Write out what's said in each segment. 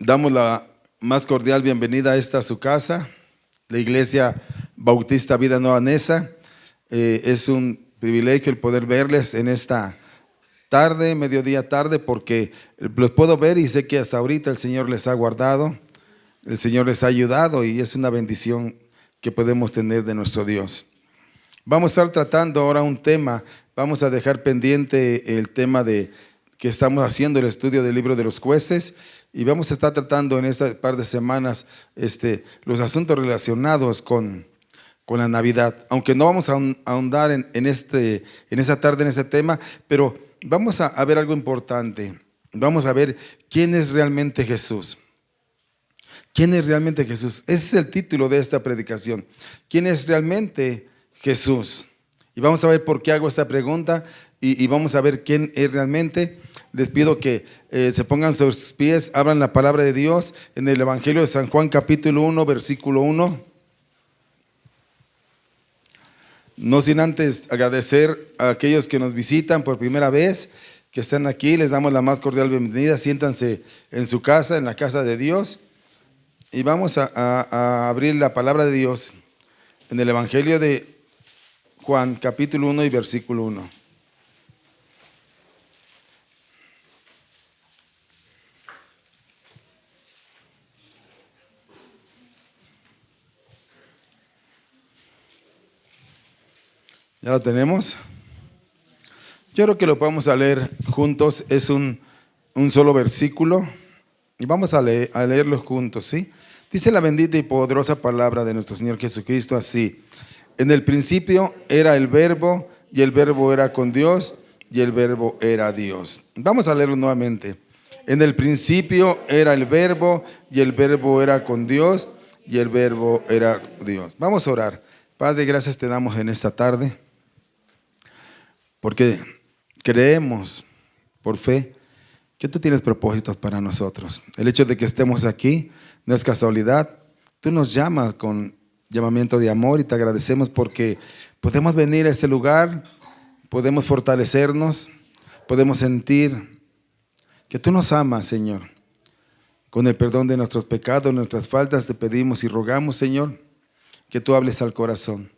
Damos la más cordial bienvenida a esta su casa, la Iglesia Bautista Vida Nueva Neza. Es un privilegio el poder verles en esta tarde, mediodía tarde, porque los puedo ver y sé que hasta ahorita el Señor les ha guardado, el Señor les ha ayudado y es una bendición que podemos tener de nuestro Dios. Vamos a estar tratando ahora un tema, vamos a dejar pendiente el tema de que estamos haciendo el estudio del libro de los jueces y vamos a estar tratando en este par de semanas los asuntos relacionados con la Navidad, aunque no vamos a ahondar en esa tarde en este tema, pero vamos a ver algo importante. Vamos a ver quién es realmente Jesús. ¿Quién es realmente Jesús? Ese es el título de esta predicación. ¿Quién es realmente Jesús? Y vamos a ver por qué hago esta pregunta y vamos a ver quién es realmente. Les pido que se pongan sobre sus pies, abran la palabra de Dios en el Evangelio de San Juan capítulo 1, versículo 1. No sin antes agradecer a aquellos que nos visitan por primera vez, que están aquí, les damos la más cordial bienvenida. Siéntanse en su casa, en la casa de Dios. Y vamos a abrir la palabra de Dios en el Evangelio de Juan, capítulo 1 y versículo 1. ¿Ya lo tenemos? Yo creo que lo podemos leer juntos. Es un solo versículo y vamos a leerlo juntos, ¿sí? Dice la bendita y poderosa palabra de nuestro Señor Jesucristo así: en el principio era el Verbo, y el Verbo era con Dios, y el Verbo era Dios. Vamos a leerlo nuevamente. En el principio era el Verbo, y el Verbo era con Dios, y el Verbo era Dios. Vamos a orar. Padre, gracias te damos en esta tarde, porque creemos por fe que tú tienes propósitos para nosotros. El hecho de que estemos aquí no es casualidad. Tú nos llamas con llamamiento de amor y te agradecemos porque podemos venir a este lugar, podemos fortalecernos, podemos sentir que tú nos amas, Señor. Con el perdón de nuestros pecados, nuestras faltas, te pedimos y rogamos, Señor, que tú hables al corazón,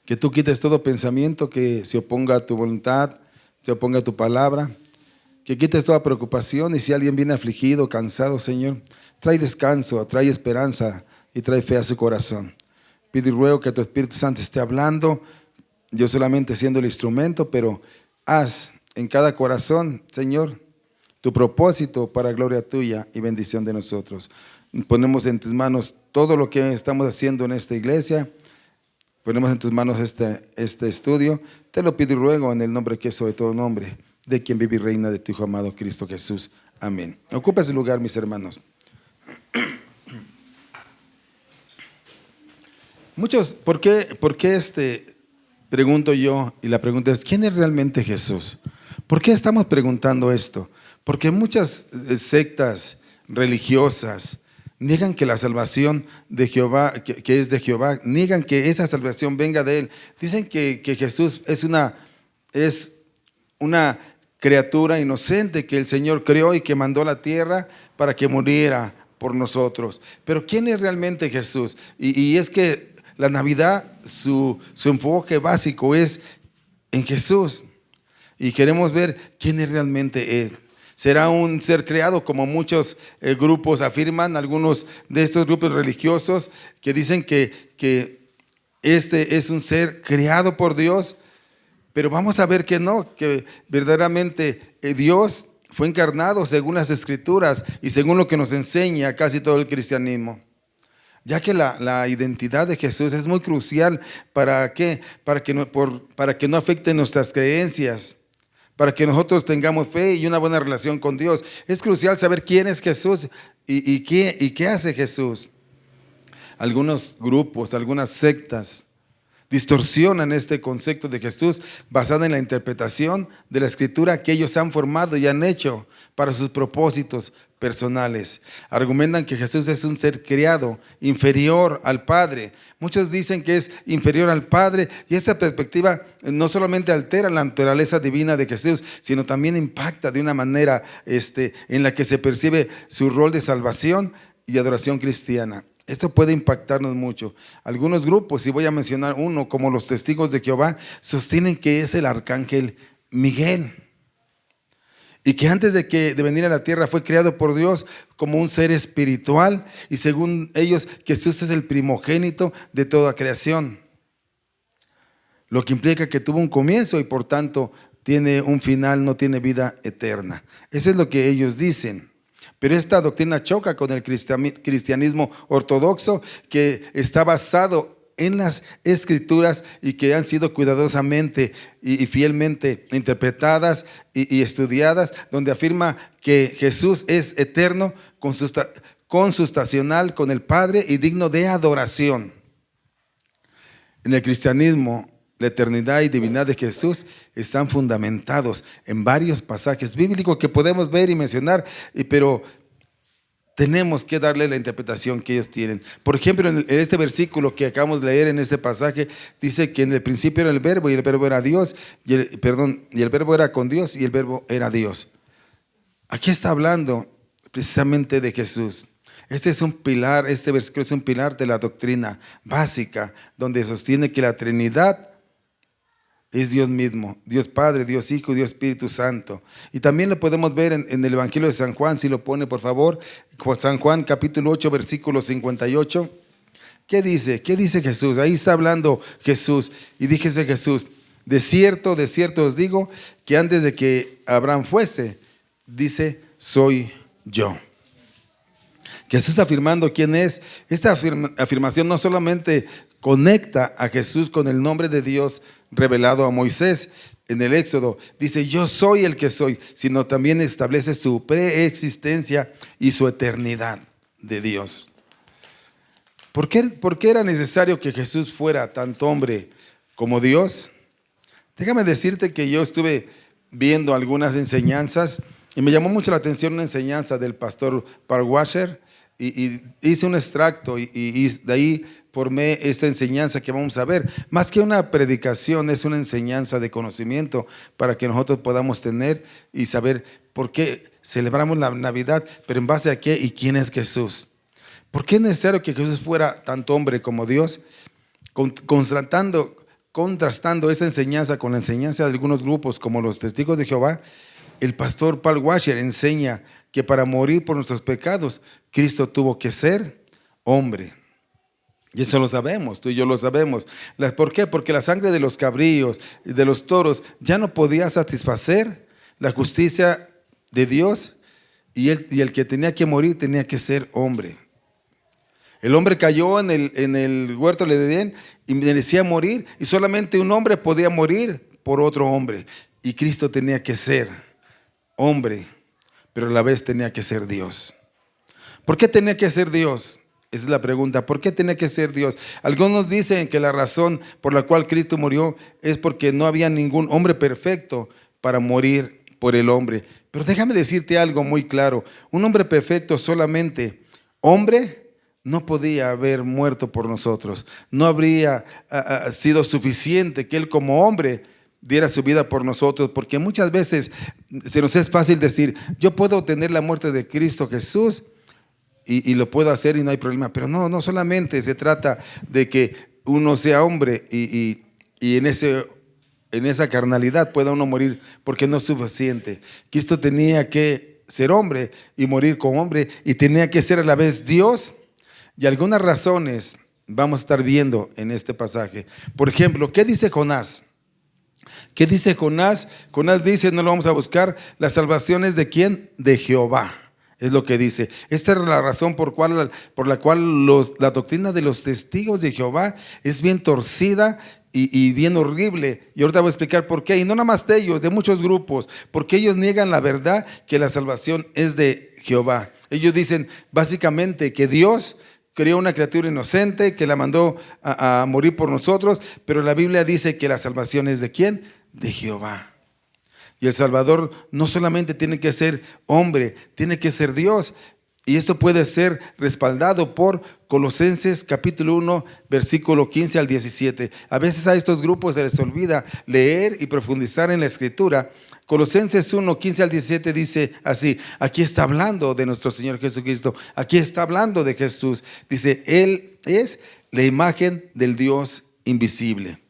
que tú quites todo pensamiento que se oponga a tu voluntad, se oponga a tu palabra, que quites toda preocupación, y si alguien viene afligido, cansado, Señor, trae descanso, trae esperanza y trae fe a su corazón. Pido y ruego que tu Espíritu Santo esté hablando, yo solamente siendo el instrumento, pero haz en cada corazón, Señor, tu propósito para gloria tuya y bendición de nosotros. Ponemos en tus manos todo lo que estamos haciendo en esta iglesia, ponemos en tus manos este estudio. Te lo pido y ruego en el nombre que es sobre todo nombre, de quien vive y reina, de tu Hijo amado Cristo Jesús. Amén. Ocupa ese lugar, mis hermanos. Muchos, ¿por qué pregunto yo? Y la pregunta es, ¿quién es realmente Jesús? ¿Por qué estamos preguntando esto? Porque muchas sectas religiosas niegan que la salvación de Jehová, que es de Jehová, niegan que esa salvación venga de Él. Dicen que Jesús es una criatura inocente que el Señor creó y que mandó a la tierra para que muriera por nosotros. Pero ¿quién es realmente Jesús? Y es que la Navidad, su enfoque básico es en Jesús. Y queremos ver quién es realmente Él. ¿Será un ser creado, como muchos grupos afirman, algunos de estos grupos religiosos que dicen que este es un ser creado por Dios? Pero vamos a ver que no, que verdaderamente Dios fue encarnado según las Escrituras y según lo que nos enseña casi todo el cristianismo. Ya que la identidad de Jesús es muy crucial. ¿Para qué? Para que no afecten nuestras creencias, para que nosotros tengamos fe y una buena relación con Dios. Es crucial saber quién es Jesús y qué hace Jesús. Algunos grupos, algunas sectas distorsionan este concepto de Jesús basado en la interpretación de la Escritura que ellos han formado y han hecho para sus propósitos personales. Argumentan que Jesús es un ser creado, inferior al Padre. Muchos dicen que es inferior al Padre, y esta perspectiva no solamente altera la naturaleza divina de Jesús, sino también impacta de una manera en la que se percibe su rol de salvación y adoración cristiana. Esto puede impactarnos mucho. Algunos grupos, y voy a mencionar uno, como los Testigos de Jehová, sostienen que es el arcángel Miguel, y que antes de venir a la tierra fue creado por Dios como un ser espiritual, y según ellos Jesús es el primogénito de toda creación, lo que implica que tuvo un comienzo y por tanto tiene un final, no tiene vida eterna. Eso es lo que ellos dicen. Pero esta doctrina choca con el cristianismo ortodoxo, que está basado en las Escrituras y que han sido cuidadosamente y fielmente interpretadas y estudiadas, donde afirma que Jesús es eterno, consustacional con el Padre y digno de adoración. En el cristianismo, la eternidad y divinidad de Jesús están fundamentados en varios pasajes bíblicos que podemos ver y mencionar, pero tenemos que darle la interpretación que ellos tienen. Por ejemplo, en este versículo que acabamos de leer en este pasaje, dice que en el principio era el verbo, y el verbo era Dios, y el verbo era con Dios, y el verbo era Dios. Aquí está hablando precisamente de Jesús. Este versículo es un pilar de la doctrina básica, donde sostiene que la Trinidad es Dios mismo, Dios Padre, Dios Hijo y Dios Espíritu Santo. Y también lo podemos ver en el Evangelio de San Juan, si lo pone por favor, San Juan capítulo 8, versículo 58. ¿Qué dice? ¿Qué dice Jesús? Ahí está hablando Jesús, y díjese Jesús: de cierto os digo, que antes de que Abraham fuese, dice, soy yo. Jesús afirmando quién es. Esta afirmación no solamente conecta a Jesús con el nombre de Dios revelado a Moisés en el Éxodo, dice yo soy el que soy, sino también establece su preexistencia y su eternidad de Dios. ¿Por qué era necesario que Jesús fuera tanto hombre como Dios? Déjame decirte que yo estuve viendo algunas enseñanzas y me llamó mucho la atención una enseñanza del pastor Paul Washer, y hice un extracto y de ahí formé esta enseñanza que vamos a ver. Más que una predicación, es una enseñanza de conocimiento para que nosotros podamos tener y saber por qué celebramos la Navidad, pero en base a qué y quién es Jesús. ¿Por qué es necesario que Jesús fuera tanto hombre como Dios? Contrastando esa enseñanza con la enseñanza de algunos grupos como los Testigos de Jehová, el pastor Paul Washer enseña que para morir por nuestros pecados, Cristo tuvo que ser hombre. Y eso lo sabemos, tú y yo lo sabemos. ¿Por qué? Porque la sangre de los cabríos y de los toros ya no podía satisfacer la justicia de Dios, y el que tenía que morir tenía que ser hombre. El hombre cayó en el huerto de Edén y merecía morir, y solamente un hombre podía morir por otro hombre. Y Cristo tenía que ser hombre, pero a la vez tenía que ser Dios. ¿Por qué tenía que ser Dios? Esa es la pregunta. ¿Por qué tenía que ser Dios? Algunos dicen que la razón por la cual Cristo murió es porque no había ningún hombre perfecto para morir por el hombre. Pero déjame decirte algo muy claro. Un hombre perfecto, solamente hombre, no podía haber muerto por nosotros. No habría sido suficiente que Él como hombre diera su vida por nosotros, porque muchas veces se nos es fácil decir, yo puedo tener la muerte de Cristo Jesús y lo puedo hacer y no hay problema. Pero no solamente se trata de que uno sea hombre y en esa carnalidad pueda uno morir, porque no es suficiente. Cristo tenía que ser hombre y morir como hombre, y tenía que ser a la vez Dios, y algunas razones vamos a estar viendo en este pasaje. Por ejemplo, ¿qué dice Jonás? ¿Qué dice Jonás? Jonás dice, no lo vamos a buscar, la salvación es ¿de quién? De Jehová. Es lo que dice. Esta es la razón por la cual la doctrina de los testigos de Jehová es bien torcida y bien horrible. Y ahorita voy a explicar por qué. Y no nada más de ellos, de muchos grupos. Porque ellos niegan la verdad que la salvación es de Jehová. Ellos dicen básicamente que Dios creó una criatura inocente, que la mandó a morir por nosotros, pero la Biblia dice que la salvación es ¿de quién? De Jehová. Y el Salvador no solamente tiene que ser hombre, tiene que ser Dios. Y esto puede ser respaldado por Colosenses capítulo 1, versículo 15 al 17. A veces a estos grupos se les olvida leer y profundizar en la Escritura. Colosenses 1, 15 al 17 dice así: aquí está hablando de nuestro Señor Jesucristo, aquí está hablando de Jesús. Dice, Él es la imagen del Dios invisible,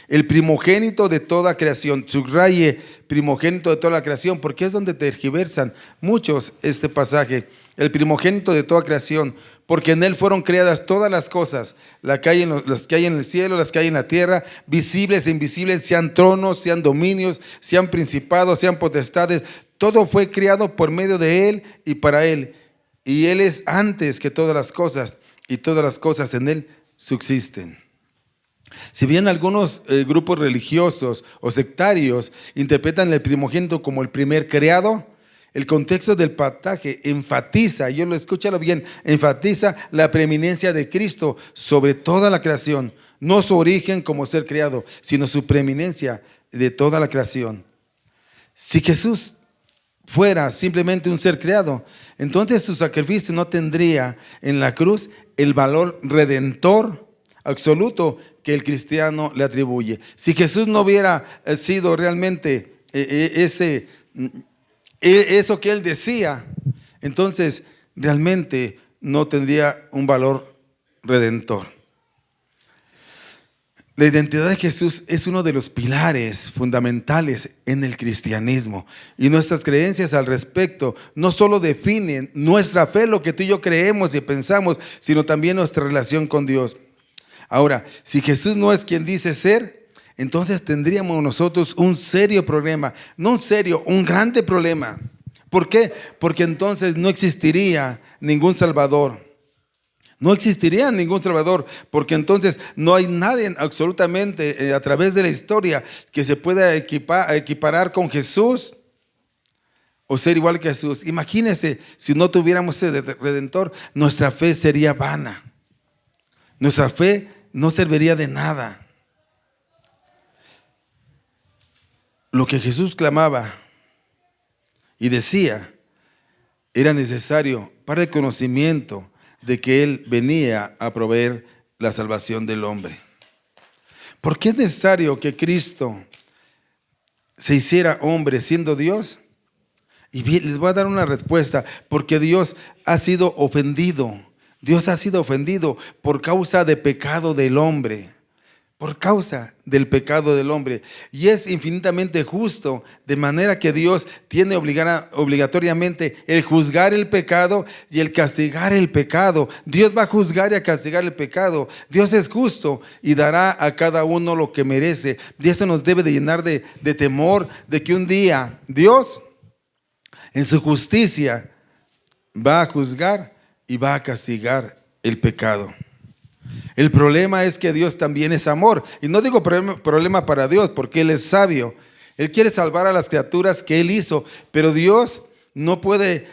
el primogénito de toda creación. Subraye primogénito de toda la creación, porque es donde tergiversan muchos este pasaje. El primogénito de toda creación, porque en Él fueron creadas todas las cosas, las que hay en el cielo, las que hay en la tierra, visibles e invisibles, sean tronos, sean dominios, sean principados, sean potestades. Todo fue creado por medio de Él y para Él. Y Él es antes que todas las cosas, y todas las cosas en Él subsisten. Si bien algunos grupos religiosos o sectarios interpretan el primogénito como el primer creado, el contexto del pasaje enfatiza, yo lo escúchalo bien, enfatiza la preeminencia de Cristo sobre toda la creación, no su origen como ser creado, sino su preeminencia de toda la creación. Si Jesús fuera simplemente un ser creado, entonces su sacrificio no tendría en la cruz el valor redentor absoluto que el cristiano le atribuye. Si Jesús no hubiera sido realmente eso que Él decía, entonces realmente no tendría un valor redentor. La identidad de Jesús es uno de los pilares fundamentales en el cristianismo, y nuestras creencias al respecto no solo definen nuestra fe, lo que tú y yo creemos y pensamos, sino también nuestra relación con Dios. Ahora, si Jesús no es quien dice ser, entonces tendríamos nosotros un serio problema, no un serio, un grande problema. ¿Por qué? Porque entonces no existiría ningún Salvador. No existiría ningún Salvador, porque entonces no hay nadie absolutamente a través de la historia que se pueda equiparar con Jesús o ser igual que Jesús. Imagínense, si no tuviéramos ese Redentor, nuestra fe sería vana. Nuestra fe no serviría de nada. Lo que Jesús clamaba y decía era necesario para el conocimiento de que Él venía a proveer la salvación del hombre. ¿Por qué es necesario que Cristo se hiciera hombre siendo Dios? Y bien, les voy a dar una respuesta. Porque Dios ha sido ofendido. Dios ha sido ofendido por causa del pecado del hombre. Por causa del pecado del hombre. Y es infinitamente justo, de manera que Dios tiene obligatoriamente el juzgar el pecado y el castigar el pecado. Dios va a juzgar y a castigar el pecado. Dios es justo y dará a cada uno lo que merece. Y eso nos debe de llenar de temor, de que un día Dios, en su justicia, va a juzgar y va a castigar el pecado. El problema es que Dios también es amor. Y no digo problema para Dios, porque Él es sabio. Él quiere salvar a las criaturas que Él hizo, pero Dios no puede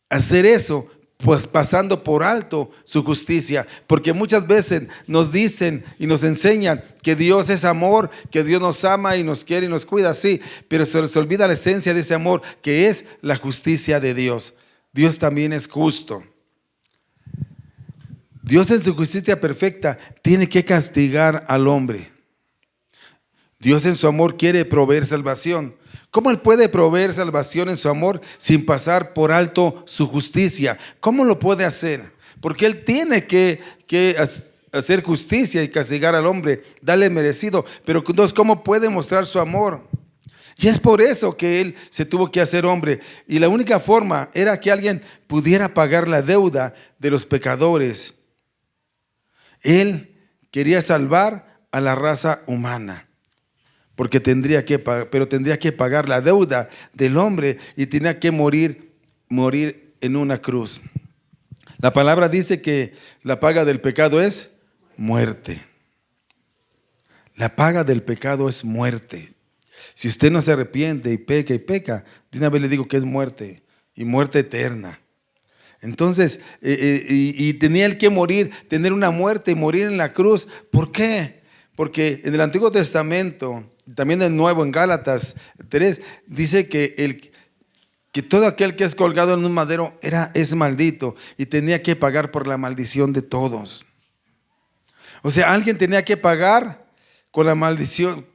hacer eso pues pasando por alto su justicia, porque muchas veces nos dicen y nos enseñan que Dios es amor, que Dios nos ama y nos quiere y nos cuida, sí, pero se les olvida la esencia de ese amor, que es la justicia de Dios. Dios también es justo. Dios en su justicia perfecta tiene que castigar al hombre. Dios en su amor quiere proveer salvación. ¿Cómo Él puede proveer salvación en su amor sin pasar por alto su justicia? ¿Cómo lo puede hacer? Porque Él tiene que hacer justicia y castigar al hombre, darle merecido. Pero entonces, ¿cómo puede mostrar su amor? Y es por eso que Él se tuvo que hacer hombre. Y la única forma era que alguien pudiera pagar la deuda de los pecadores. Él quería salvar a la raza humana, porque tendría que pagar la deuda del hombre y tenía que morir en una cruz. La palabra dice que la paga del pecado es muerte. La paga del pecado es muerte. Si usted no se arrepiente y peca, de una vez le digo que es muerte, y muerte eterna. Entonces, y tenía él que morir, tener una muerte y morir en la cruz. ¿Por qué? Porque en el Antiguo Testamento, también el Nuevo, en Gálatas 3, dice que todo aquel que es colgado en un madero es maldito y tenía que pagar por la maldición de todos. O sea, alguien tenía que pagar con la maldición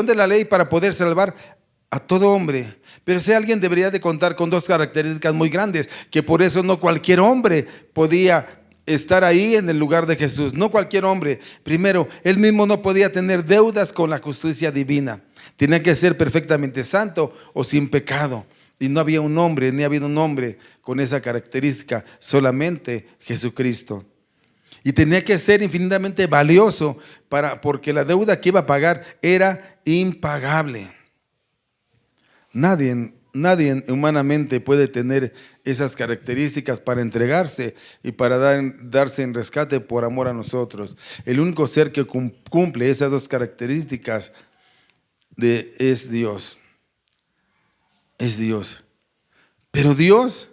de la ley para poder salvar a todo hombre. Pero ese alguien debería de contar con dos características muy grandes, que por eso no cualquier hombre podía estar ahí en el lugar de Jesús. No cualquier hombre. Primero, él mismo no podía tener deudas con la justicia divina. Tenía que ser perfectamente santo o sin pecado. Y no había un hombre, ni ha habido un hombre con esa característica, solamente Jesucristo. Y tenía que ser infinitamente valioso porque la deuda que iba a pagar era impagable. Nadie humanamente puede tener esas características para entregarse y para darse en rescate por amor a nosotros. El único ser que cumple esas dos características es Dios. Es Dios. Pero Dios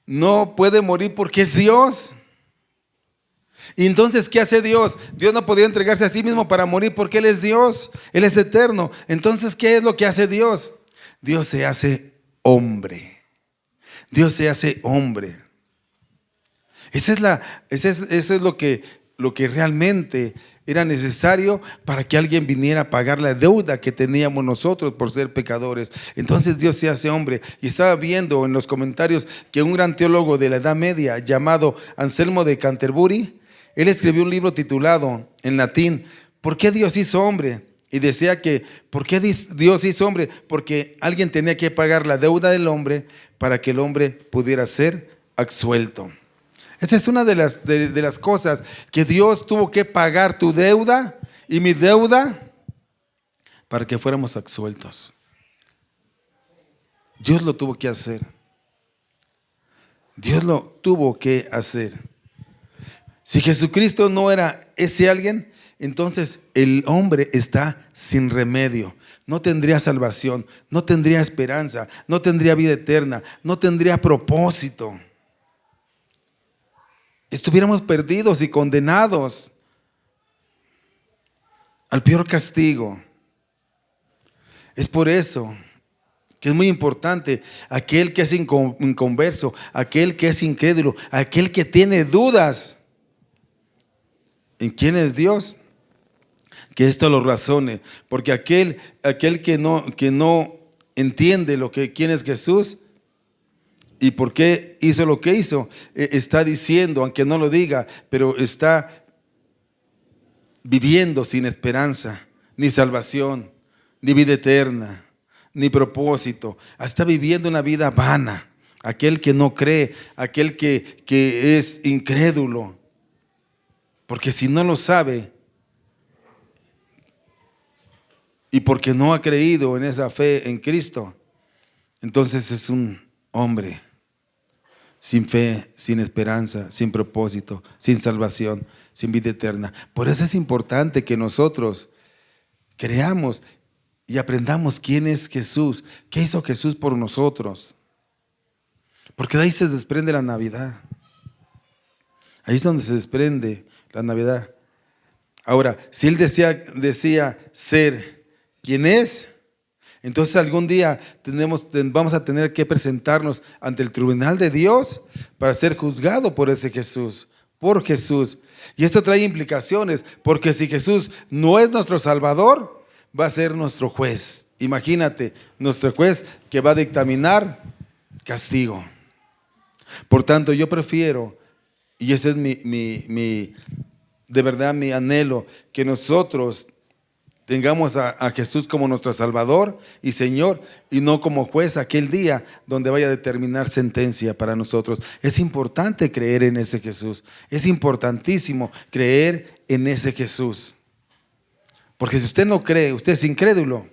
no puede morir porque es Dios. Y entonces, ¿qué hace Dios? Dios no podía entregarse a sí mismo para morir porque Él es Dios, Él es eterno. Entonces, ¿qué es lo que hace Dios? Dios se hace hombre. Dios se hace hombre. Eso es lo que realmente era necesario para que alguien viniera a pagar la deuda que teníamos nosotros por ser pecadores. Entonces Dios se hace hombre. Y estaba viendo en los comentarios que un gran teólogo de la Edad Media llamado Anselmo de Canterbury, él escribió un libro titulado en latín, ¿por qué Dios hizo hombre? Y decía que, ¿por qué Dios hizo hombre? Porque alguien tenía que pagar la deuda del hombre para que el hombre pudiera ser absuelto. Esa es una de las cosas, que Dios tuvo que pagar tu deuda y mi deuda para que fuéramos absueltos. Dios lo tuvo que hacer. Dios lo tuvo que hacer. Si Jesucristo no era ese alguien, entonces el hombre está sin remedio. No tendría salvación, no tendría esperanza, no tendría vida eterna, no tendría propósito. Estuviéramos perdidos y condenados al peor castigo. Es por eso que es muy importante aquel que es inconverso, aquel que es incrédulo, aquel que tiene dudas en quién es Dios, que esto lo razone, porque aquel que no entiende quién es Jesús y por qué hizo lo que hizo, está diciendo, aunque no lo diga, pero está viviendo sin esperanza, ni salvación, ni vida eterna, ni propósito. Está viviendo una vida vana. Aquel que no cree, aquel que es incrédulo. Porque si no lo sabe y porque no ha creído en esa fe en Cristo, entonces es un hombre sin fe, sin esperanza, sin propósito, sin salvación, sin vida eterna. Por eso es importante que nosotros creamos y aprendamos quién es Jesús, qué hizo Jesús por nosotros. Porque de ahí se desprende la Navidad. Ahí es donde se desprende la Navidad. Ahora, si Él decía ser quien es, entonces algún día vamos a tener que presentarnos ante el tribunal de Dios para ser juzgado por ese Jesús, por Jesús. Y esto trae implicaciones, porque si Jesús no es nuestro Salvador, va a ser nuestro juez. Imagínate, nuestro juez que va a dictaminar castigo. Por tanto, yo prefiero, y ese es de verdad mi anhelo, que nosotros tengamos a Jesús como nuestro Salvador y Señor, y no como juez aquel día donde vaya a determinar sentencia para nosotros. Es importante creer en ese Jesús. Es importantísimo creer en ese Jesús. Porque si usted no cree, usted es incrédulo,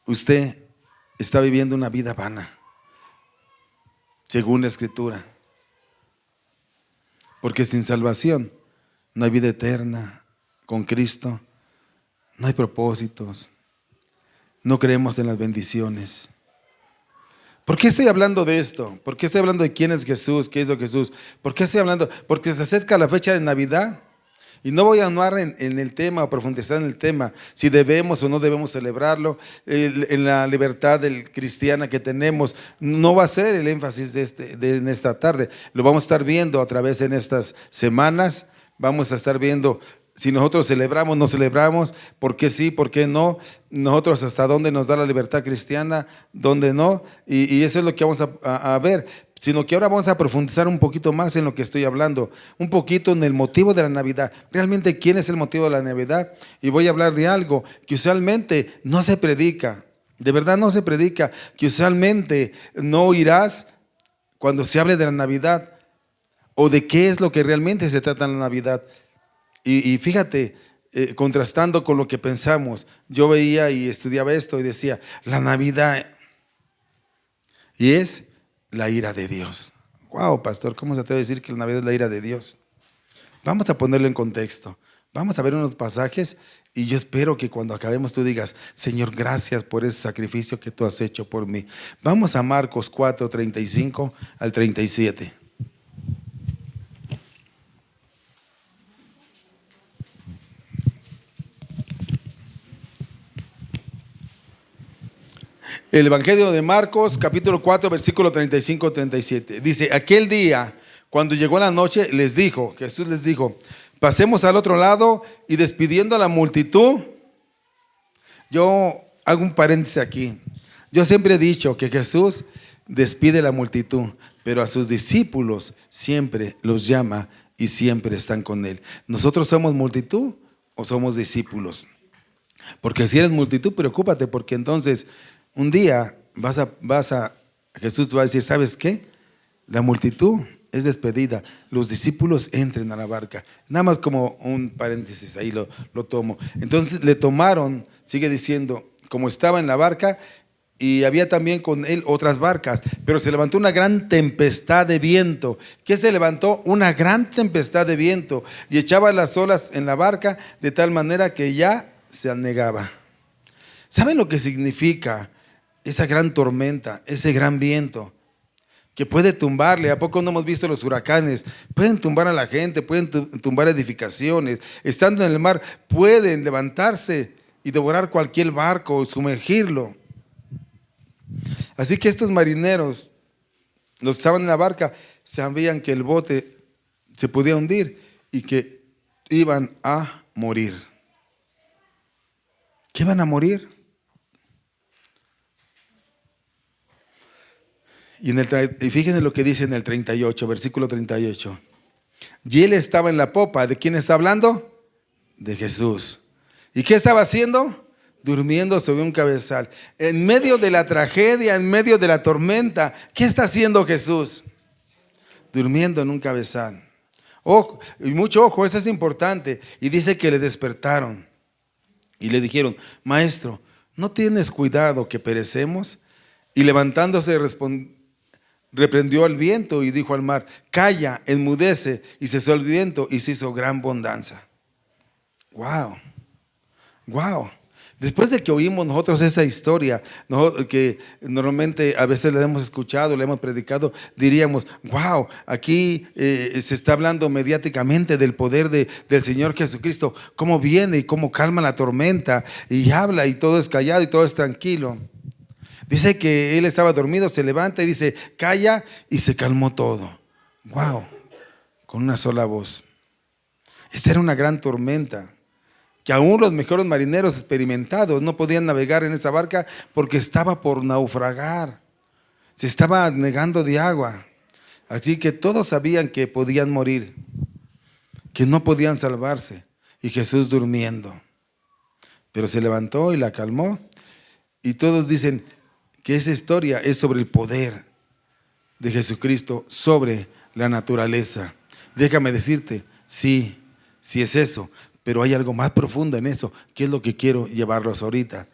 usted está viviendo una vida vana, según la Escritura. Porque sin salvación no hay vida eterna con Cristo. No hay propósitos. No creemos en las bendiciones. ¿Por qué estoy hablando de esto? ¿Por qué estoy hablando de quién es Jesús? ¿Qué hizo Jesús? ¿Por qué estoy hablando? Porque se acerca la fecha de Navidad. Y no voy a andar en el tema o profundizar en el tema, si debemos o no debemos celebrarlo, en la libertad cristiana que tenemos. No va a ser el énfasis en esta tarde. Lo vamos a estar viendo a través en estas semanas. Vamos a estar viendo si nosotros celebramos, no celebramos, por qué sí, por qué no, nosotros hasta dónde nos da la libertad cristiana, dónde no, y eso es lo que vamos a ver. Sino que ahora vamos a profundizar un poquito más en lo que estoy hablando, un poquito en el motivo de la Navidad. Realmente, ¿quién es el motivo de la Navidad? Y voy a hablar de algo que usualmente no se predica, de verdad no se predica, que usualmente no oirás cuando se hable de la Navidad o de qué es lo que realmente se trata en la Navidad. Y fíjate, contrastando con lo que pensamos, yo veía y estudiaba esto y decía, la Navidad, y es la ira de Dios. Wow, pastor, ¿cómo se atreve a decir que la Navidad es la ira de Dios? Vamos a ponerlo en contexto. Vamos a ver unos pasajes y yo espero que cuando acabemos tú digas, Señor, gracias por ese sacrificio que tú has hecho por mí. Vamos a Marcos 4, 35 al 37. El Evangelio de Marcos, capítulo 4, versículo 35-37. Dice, aquel día, cuando llegó la noche, Jesús les dijo, pasemos al otro lado, y despidiendo a la multitud. Yo hago un paréntesis aquí. Yo siempre he dicho que Jesús despide a la multitud, pero a sus discípulos siempre los llama y siempre están con él. ¿Nosotros somos multitud o somos discípulos? Porque si eres multitud, preocúpate, porque entonces un día Jesús te va a decir, ¿sabes qué? La multitud es despedida, los discípulos entren a la barca. Nada más como un paréntesis, ahí lo tomo. Entonces le tomaron, sigue diciendo, como estaba en la barca, y había también con él otras barcas, pero se levantó una gran tempestad de viento. ¿Qué se levantó? Una gran tempestad de viento, y echaba las olas en la barca de tal manera que ya se anegaba. ¿Saben lo que significa esa gran tormenta, ese gran viento? Que puede tumbarle. ¿A poco no hemos visto los huracanes? Pueden tumbar a la gente, pueden tumbar edificaciones. Estando en el mar, pueden levantarse y devorar cualquier barco o sumergirlo. Así que estos marineros, los que estaban en la barca, sabían que el bote se podía hundir y que iban a morir. ¿Qué iban a morir? Y fíjense lo que dice en el 38, versículo 38. Y él estaba en la popa. ¿De quién está hablando? De Jesús. ¿Y qué estaba haciendo? Durmiendo sobre un cabezal. En medio de la tragedia, en medio de la tormenta, ¿qué está haciendo Jesús? Durmiendo en un cabezal. Ojo, y mucho ojo, eso es importante. Y dice que le despertaron y le dijeron, maestro, ¿no tienes cuidado que perecemos? Y levantándose reprendió al viento y dijo al mar, calla, enmudece, y cesó el viento y se hizo gran bonanza. Wow, wow. Después de que oímos nosotros esa historia, que normalmente a veces la hemos escuchado, la hemos predicado, diríamos, wow, aquí se está hablando mediáticamente del poder del Señor Jesucristo, cómo viene y cómo calma la tormenta y habla y todo es callado y todo es tranquilo. Dice que él estaba dormido, se levanta y dice, calla, y se calmó todo. Wow, con una sola voz. Esta era una gran tormenta, que aún los mejores marineros experimentados no podían navegar en esa barca porque estaba por naufragar. Se estaba negando de agua. Así que todos sabían que podían morir, que no podían salvarse. Y Jesús durmiendo. Pero se levantó y la calmó. Y todos dicen que esa historia es sobre el poder de Jesucristo sobre la naturaleza. Déjame decirte, sí es eso, pero hay algo más profundo en eso, que es lo que quiero llevarlos ahorita.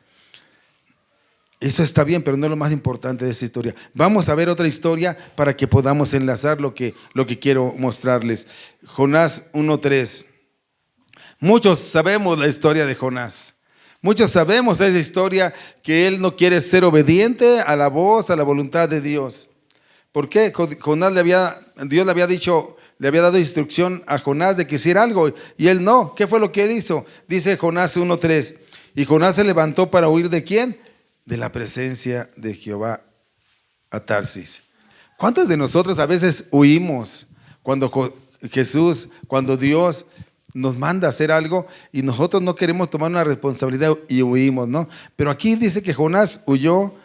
Eso está bien, pero no es lo más importante de esta historia. Vamos a ver otra historia para que podamos enlazar lo que quiero mostrarles. Jonás 1:3. Muchos sabemos la historia de Jonás. Muchos sabemos esa historia, que él no quiere ser obediente a la voz, a la voluntad de Dios. ¿Por qué? Jonás Dios le había dicho, le había dado instrucción a Jonás de que hiciera algo y él no. ¿Qué fue lo que él hizo? Dice Jonás 1:3. Y Jonás se levantó para huir ¿de quién? De la presencia de Jehová a Tarsis. ¿Cuántos de nosotros a veces huimos cuando cuando Dios nos manda a hacer algo y nosotros no queremos tomar una responsabilidad y huimos, ¿no? Pero aquí dice que Jonás huyó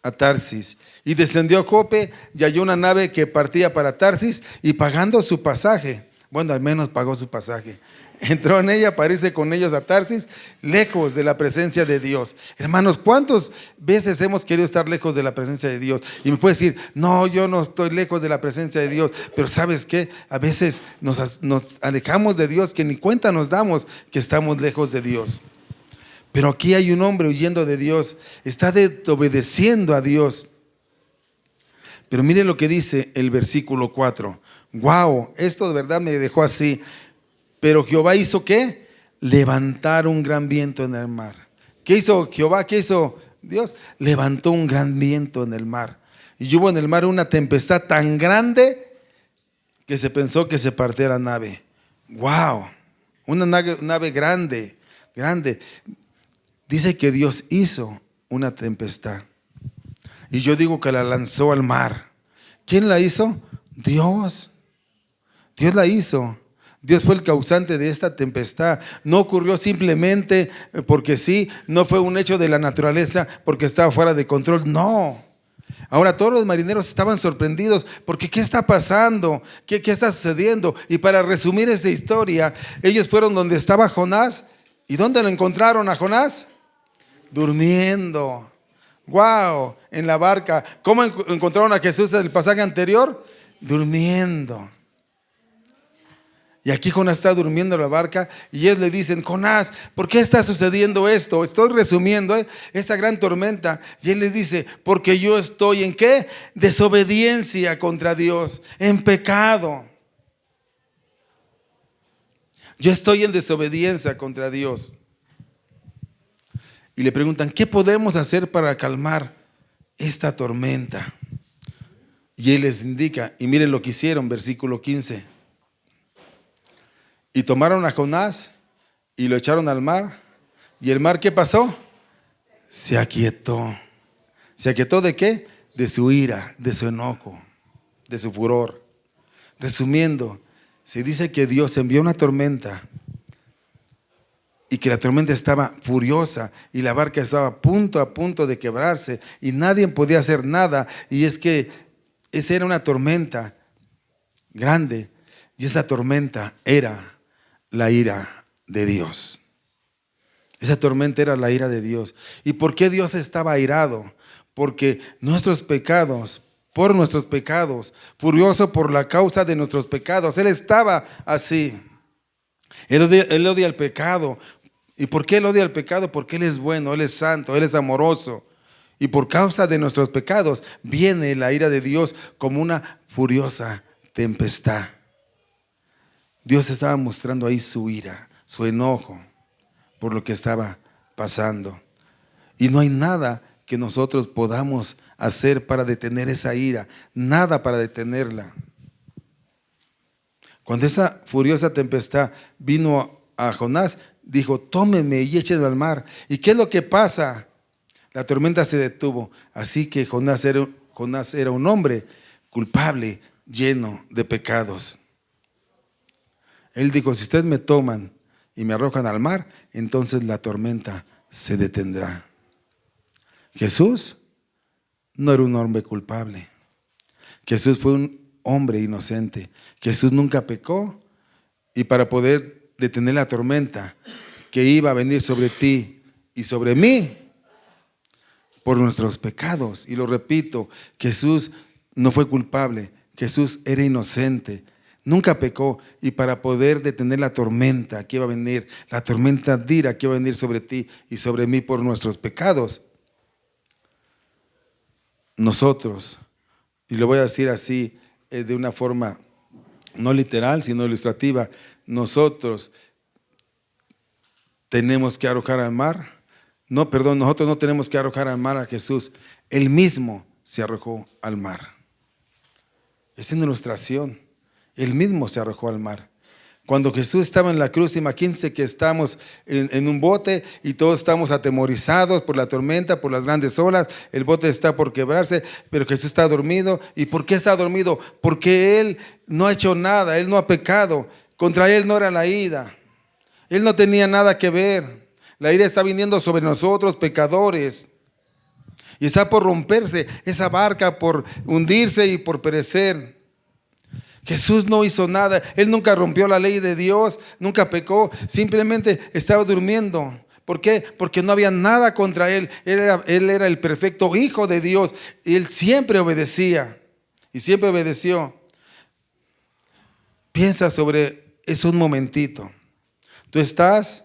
a Tarsis y descendió a Jope y halló una nave que partía para Tarsis y pagando su pasaje, bueno, al menos pagó su pasaje, entró en ella para irse con ellos a Tarsis, lejos de la presencia de Dios. Hermanos, ¿cuántas veces hemos querido estar lejos de la presencia de Dios? Y me puede decir, no, yo no estoy lejos de la presencia de Dios, pero ¿sabes qué? A veces nos alejamos de Dios que ni cuenta nos damos que estamos lejos de Dios. Pero aquí hay un hombre huyendo de Dios, está desobedeciendo a Dios. Pero mire lo que dice el versículo 4. Wow, esto de verdad me dejó así. Pero Jehová hizo ¿qué? Levantar un gran viento en el mar. ¿Qué hizo Jehová? ¿Qué hizo Dios? Levantó un gran viento en el mar. Y hubo en el mar una tempestad tan grande que se pensó que se partía la nave. Wow, una nave grande, grande. Dice que Dios hizo una tempestad. Y yo digo que la lanzó al mar. ¿Quién la hizo? Dios. Dios la hizo. Dios fue el causante de esta tempestad. No ocurrió simplemente porque sí, no fue un hecho de la naturaleza porque estaba fuera de control. No. Ahora todos los marineros estaban sorprendidos porque ¿qué está pasando? ¿Qué está sucediendo? Y para resumir esa historia, ellos fueron donde estaba Jonás. ¿Y dónde lo encontraron a Jonás? Durmiendo. Wow, en la barca. ¿Cómo encontraron a Jesús en el pasaje anterior? Durmiendo. Y aquí Jonás está durmiendo en la barca y ellos le dicen, Jonás, ¿por qué está sucediendo esto? Estoy resumiendo esta gran tormenta. Y él les dice, porque yo estoy ¿en qué? Desobediencia contra Dios, en pecado. Yo estoy en desobediencia contra Dios. Y le preguntan, ¿qué podemos hacer para calmar esta tormenta? Y él les indica, y miren lo que hicieron, versículo 15. Y tomaron a Jonás y lo echaron al mar. ¿Y el mar qué pasó? Se aquietó. ¿Se aquietó de qué? De su ira, de su enojo, de su furor. Resumiendo, se dice que Dios envió una tormenta y que la tormenta estaba furiosa y la barca estaba a punto de quebrarse y nadie podía hacer nada. Y es que esa era una tormenta grande y esa tormenta era la ira de Dios. Esa tormenta era la ira de Dios. ¿Y por qué Dios estaba airado? Porque por nuestros pecados, furioso por la causa de nuestros pecados. Él estaba así. Él odia el pecado. ¿Y por qué Él odia el pecado? Porque Él es bueno, Él es santo, Él es amoroso. Y por causa de nuestros pecados viene la ira de Dios como una furiosa tempestad. Dios estaba mostrando ahí su ira, su enojo por lo que estaba pasando. Y no hay nada que nosotros podamos hacer para detener esa ira, nada para detenerla. Cuando esa furiosa tempestad vino a Jonás, dijo, tómeme y écheme al mar. ¿Y qué es lo que pasa? La tormenta se detuvo. Así que Jonás era un hombre culpable, lleno de pecados. Él dijo, si ustedes me toman y me arrojan al mar, entonces la tormenta se detendrá. Jesús no era un hombre culpable. Jesús fue un hombre inocente. Jesús nunca pecó y para poder detener la tormenta que iba a venir sobre ti y sobre mí por nuestros pecados. Y lo repito, Jesús no fue culpable. Jesús era inocente. Nunca pecó y para poder detener la tormenta que iba a venir, la tormenta de ira que iba a venir sobre ti y sobre mí por nuestros pecados, nosotros, y lo voy a decir así de una forma no literal sino ilustrativa, nosotros tenemos que arrojar al mar, nosotros no tenemos que arrojar al mar a Jesús, Él mismo se arrojó al mar. Es una ilustración. Él mismo se arrojó al mar. Cuando Jesús estaba en la cruz, imagínense que estamos en un bote y todos estamos atemorizados por la tormenta, por las grandes olas. El bote está por quebrarse, pero Jesús está dormido. ¿Y por qué está dormido? Porque Él no ha hecho nada, Él no ha pecado. Contra Él no era la ira. Él no tenía nada que ver. La ira está viniendo sobre nosotros, pecadores. Y está por romperse esa barca, por hundirse y por perecer. Jesús no hizo nada, Él nunca rompió la ley de Dios, nunca pecó, simplemente estaba durmiendo. ¿Por qué? Porque no había nada contra Él. Él era el perfecto Hijo de Dios. Él siempre obedecía y siempre obedeció. Piensa sobre eso un momentito. Tú estás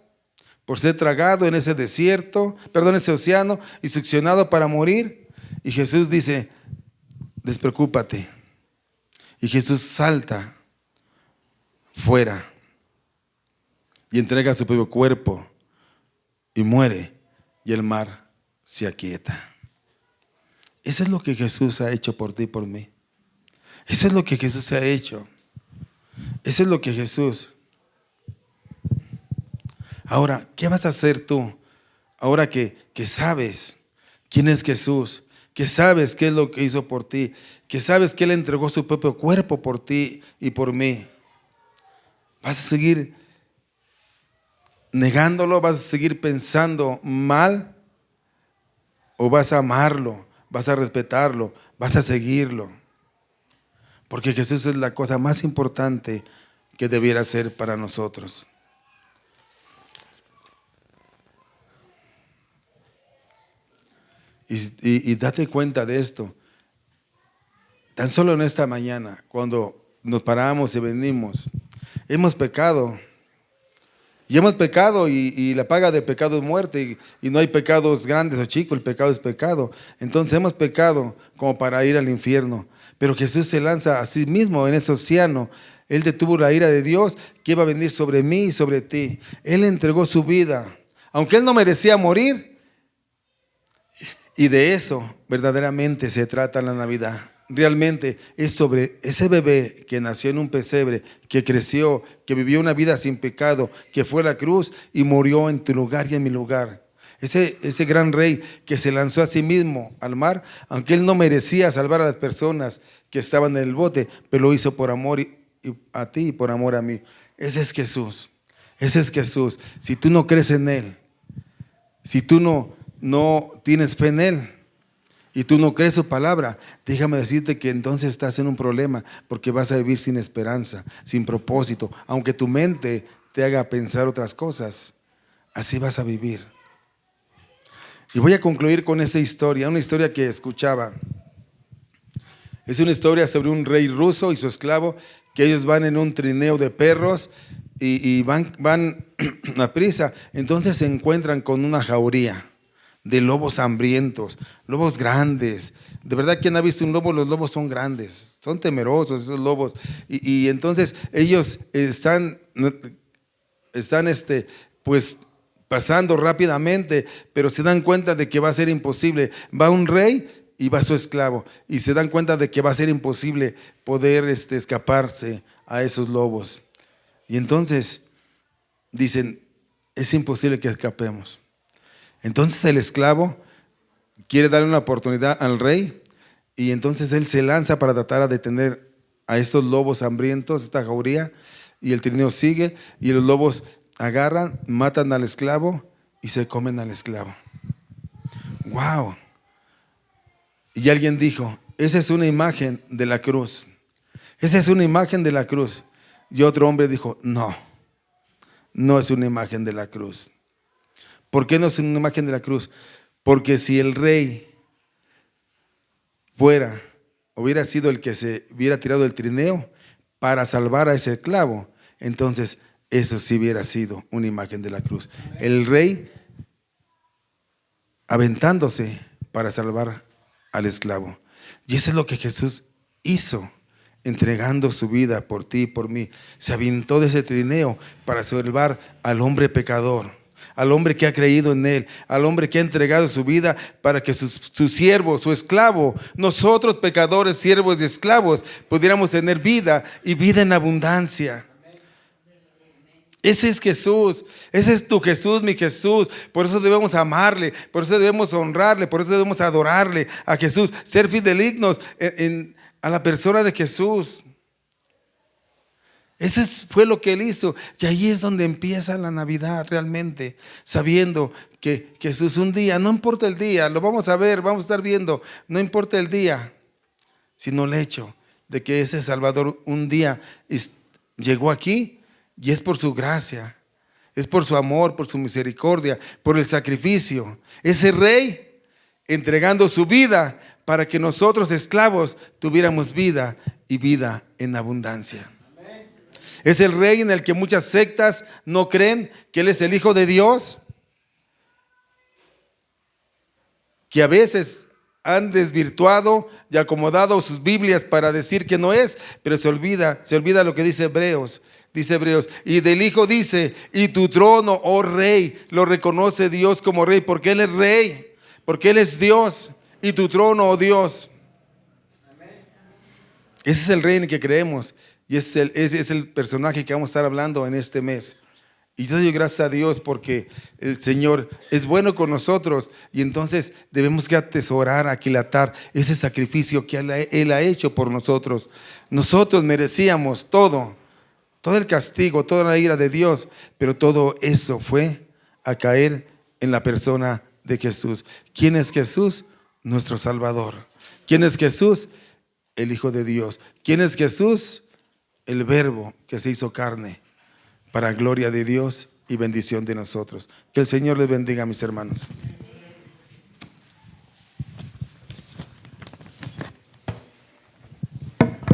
por ser tragado en ese desierto, ese océano, y succionado para morir. Y Jesús dice, despreocúpate. Y Jesús salta fuera y entrega su propio cuerpo y muere, y el mar se aquieta. Eso es lo que Jesús ha hecho por ti y por mí. Eso es lo que Jesús ha hecho. Eso es lo que Jesús. Ahora, ¿qué vas a hacer tú? Ahora que sabes quién es Jesús, que sabes qué es lo que hizo por ti, que sabes que Él entregó su propio cuerpo por ti y por mí. ¿Vas a seguir negándolo? ¿Vas a seguir pensando mal? ¿O vas a amarlo? ¿Vas a respetarlo? ¿Vas a seguirlo? Porque Jesús es la cosa más importante que debiera ser para nosotros. Y date cuenta de esto. Tan solo en esta mañana, cuando nos paramos y venimos, hemos pecado. Y hemos pecado y la paga del pecado es muerte. Y no hay pecados grandes o chicos, el pecado es pecado. Entonces hemos pecado como para ir al infierno. Pero Jesús se lanza a sí mismo en ese océano. Él detuvo la ira de Dios que iba a venir sobre mí y sobre ti. Él entregó su vida. Aunque Él no merecía morir. Y de eso verdaderamente se trata la Navidad. Realmente es sobre ese bebé que nació en un pesebre, que creció, que vivió una vida sin pecado, que fue a la cruz y murió en tu lugar y en mi lugar. Ese gran rey que se lanzó a sí mismo al mar, aunque Él no merecía salvar a las personas que estaban en el bote, pero lo hizo por amor a ti y por amor a mí. Ese es Jesús. Ese es Jesús. Si tú no crees en Él, si tú no tienes fe en Él y tú no crees su palabra, déjame decirte que entonces estás en un problema, porque vas a vivir sin esperanza, sin propósito. Aunque tu mente te haga pensar otras cosas, así vas a vivir. Y voy a concluir con esta historia, una historia que escuchaba. Es una historia sobre un rey ruso y su esclavo, que ellos van en un trineo de perros y van a prisa. Entonces se encuentran con una jauría de lobos hambrientos, lobos grandes. De verdad, ¿quién ha visto un lobo? Los lobos son grandes, son temerosos esos lobos. Y entonces ellos están pues pasando rápidamente, pero se dan cuenta de que va a ser imposible. Va un rey y va su esclavo, y se dan cuenta de que va a ser imposible poder escaparse a esos lobos. Y entonces dicen, es imposible que escapemos. Entonces el esclavo quiere darle una oportunidad al rey, y entonces él se lanza para tratar de detener a estos lobos hambrientos, esta jauría, y el trineo sigue, y los lobos agarran, matan al esclavo y se comen al esclavo. ¡Wow! Y alguien dijo, esa es una imagen de la cruz. Esa es una imagen de la cruz. Y otro hombre dijo, no es una imagen de la cruz. ¿Por qué no es una imagen de la cruz? Porque si el rey hubiera sido el que se hubiera tirado el trineo para salvar a ese esclavo, entonces eso sí hubiera sido una imagen de la cruz. El rey aventándose para salvar al esclavo. Y eso es lo que Jesús hizo, entregando su vida por ti y por mí. Se aventó de ese trineo para salvar al hombre pecador, al hombre que ha creído en Él, al hombre que ha entregado su vida para que su siervo, su esclavo, nosotros pecadores, siervos y esclavos, pudiéramos tener vida y vida en abundancia. Ese es Jesús, ese es tu Jesús, mi Jesús. Por eso debemos amarle, por eso debemos honrarle, por eso debemos adorarle a Jesús, ser fidelignos a la persona de Jesús. Ese fue lo que Él hizo. Y ahí es donde empieza la Navidad realmente, sabiendo que Jesús un día, no importa el día, lo vamos a ver, vamos a estar viendo, no importa el día, sino el hecho de que ese Salvador un día llegó aquí. Y es por su gracia, es por su amor, por su misericordia, por el sacrificio. Ese rey entregando su vida para que nosotros esclavos tuviéramos vida y vida en abundancia. Es el rey en el que muchas sectas no creen que Él es el Hijo de Dios, que a veces han desvirtuado y acomodado sus Biblias para decir que no es, pero se olvida lo que dice Hebreos. Dice Hebreos, y del Hijo dice, y tu trono, oh Rey, lo reconoce Dios como Rey, porque Él es Rey, porque Él es Dios, y tu trono, oh Dios. Ese es el Rey en el que creemos, y ese es el personaje que vamos a estar hablando en este mes. Y yo doy gracias a Dios porque el Señor es bueno con nosotros, y entonces debemos que atesorar, aquilatar ese sacrificio que Él ha hecho por nosotros. Nosotros merecíamos todo el castigo, toda la ira de Dios, pero todo eso fue a caer en la persona de Jesús. ¿Quién es Jesús? Nuestro Salvador. ¿Quién es Jesús? El Hijo de Dios. ¿Quién es Jesús? El Verbo que se hizo carne, para gloria de Dios y bendición de nosotros. Que el Señor les bendiga, mis hermanos.